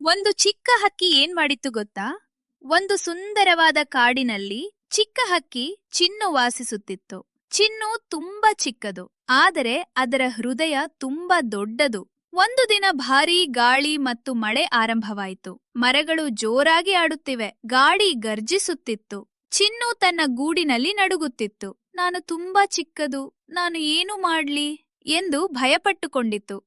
ಒಂದು ಚಿಕ್ಕ ಹಕ್ಕಿ ಏನ್ ಮಾಡಿತ್ತು ಗೊತ್ತಾ? ಒಂದು ಸುಂದರವಾದ ಕಾಡಿನಲ್ಲಿ ಚಿಕ್ಕ ಹಕ್ಕಿ ಚಿನ್ನು ವಾಸಿಸುತ್ತಿತ್ತು. ಚಿನ್ನು ತುಂಬಾ ಚಿಕ್ಕದು, ಆದರೆ ಅದರ ಹೃದಯ ತುಂಬಾ ದೊಡ್ಡದು. ಒಂದು ದಿನ ಭಾರೀ ಗಾಳಿ ಮತ್ತು ಮಳೆ ಆರಂಭವಾಯಿತು. ಮರಗಳು ಜೋರಾಗಿ ಆಡುತ್ತಿವೆ, ಗಾಳಿ ಗರ್ಜಿಸುತ್ತಿತ್ತು. ಚಿನ್ನು ತನ್ನ ಗೂಡಿನಲ್ಲಿ ನಡುಗುತ್ತಿತ್ತು. ನಾನು ತುಂಬಾ ಚಿಕ್ಕದು, ನಾನು ಏನು ಮಾಡ್ಲಿ ಎಂದು ಭಯಪಟ್ಟುಕೊಂಡಿತ್ತು.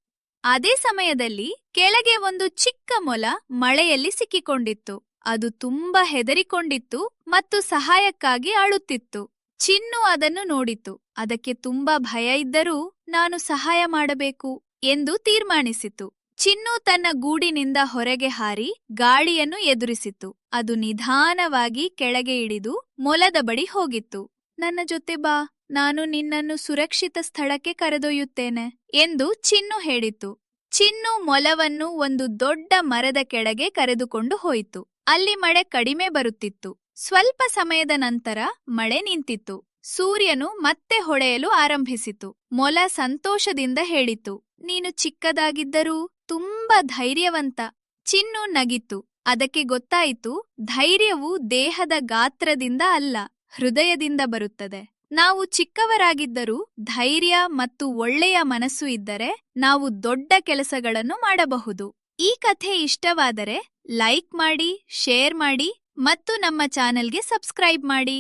ಅದೇ ಸಮಯದಲ್ಲಿ ಕೆಳಗೆ ಒಂದು ಚಿಕ್ಕ ಮೊಲ ಮಳೆಯಲ್ಲಿ ಸಿಕ್ಕಿಕೊಂಡಿತ್ತು. ಅದು ತುಂಬಾ ಹೆದರಿಕೊಂಡಿತ್ತು ಮತ್ತು ಸಹಾಯಕ್ಕಾಗಿ ಅಳುತ್ತಿತ್ತು. ಚಿನ್ನು ಅದನ್ನು ನೋಡಿತು. ಅದಕ್ಕೆ ತುಂಬಾ ಭಯ ಇದ್ದರೂ ನಾನು ಸಹಾಯ ಮಾಡಬೇಕು ಎಂದು ತೀರ್ಮಾನಿಸಿತು. ಚಿನ್ನು ತನ್ನ ಗೂಡಿನಿಂದ ಹೊರಗೆ ಹಾರಿ ಗಾಳಿಯನ್ನು ಎದುರಿಸಿತು. ಅದು ನಿಧಾನವಾಗಿ ಕೆಳಗೆ ಇಳಿದು ಮೊಲದ ಬಳಿ ಹೋಗಿತ್ತು. ನನ್ನ ಜೊತೆ ಬಾ, ನಾನು ನಿನ್ನನ್ನು ಸುರಕ್ಷಿತ ಸ್ಥಳಕ್ಕೆ ಕರೆದೊಯ್ಯುತ್ತೇನೆ ಎಂದು ಚಿನ್ನು ಹೇಳಿತು. ಚಿನ್ನು ಮೊಲವನ್ನು ಒಂದು ದೊಡ್ಡ ಮರದ ಕೆಳಗೆ ಕರೆದುಕೊಂಡು ಹೋಯಿತು. ಅಲ್ಲಿ ಮಳೆ ಕಡಿಮೆ ಬರುತ್ತಿತ್ತು. ಸ್ವಲ್ಪ ಸಮಯದ ನಂತರ ಮಳೆ ನಿಂತಿತ್ತು. ಸೂರ್ಯನು ಮತ್ತೆ ಹೊಳೆಯಲು ಆರಂಭಿಸಿತು. ಮೊಲ ಸಂತೋಷದಿಂದ ಹೇಳಿತು, ನೀನು ಚಿಕ್ಕದಾಗಿದ್ದರೂ ತುಂಬಾ ಧೈರ್ಯವಂತ. ಚಿನ್ನು ನಗಿತು. ಅದಕ್ಕೆ ಗೊತ್ತಾಯಿತು, ಧೈರ್ಯವು ದೇಹದ ಗಾತ್ರದಿಂದ ಅಲ್ಲ, ಹೃದಯದಿಂದ ಬರುತ್ತದೆ. ನಾವು ಚಿಕ್ಕವರಾಗಿದ್ದರೂ ಧೈರ್ಯ ಮತ್ತು ಒಳ್ಳೆಯ ಮನಸ್ಸು ಇದ್ದರೆ ನಾವು ದೊಡ್ಡ ಕೆಲಸಗಳನ್ನು ಮಾಡಬಹುದು. ಈ ಕಥೆ ಇಷ್ಟವಾದರೆ ಲೈಕ್ ಮಾಡಿ, ಶೇರ್ ಮಾಡಿ ಮತ್ತು ನಮ್ಮ ಚಾನೆಲ್ಗೆ ಸಬ್ಸ್ಕ್ರೈಬ್ ಮಾಡಿ.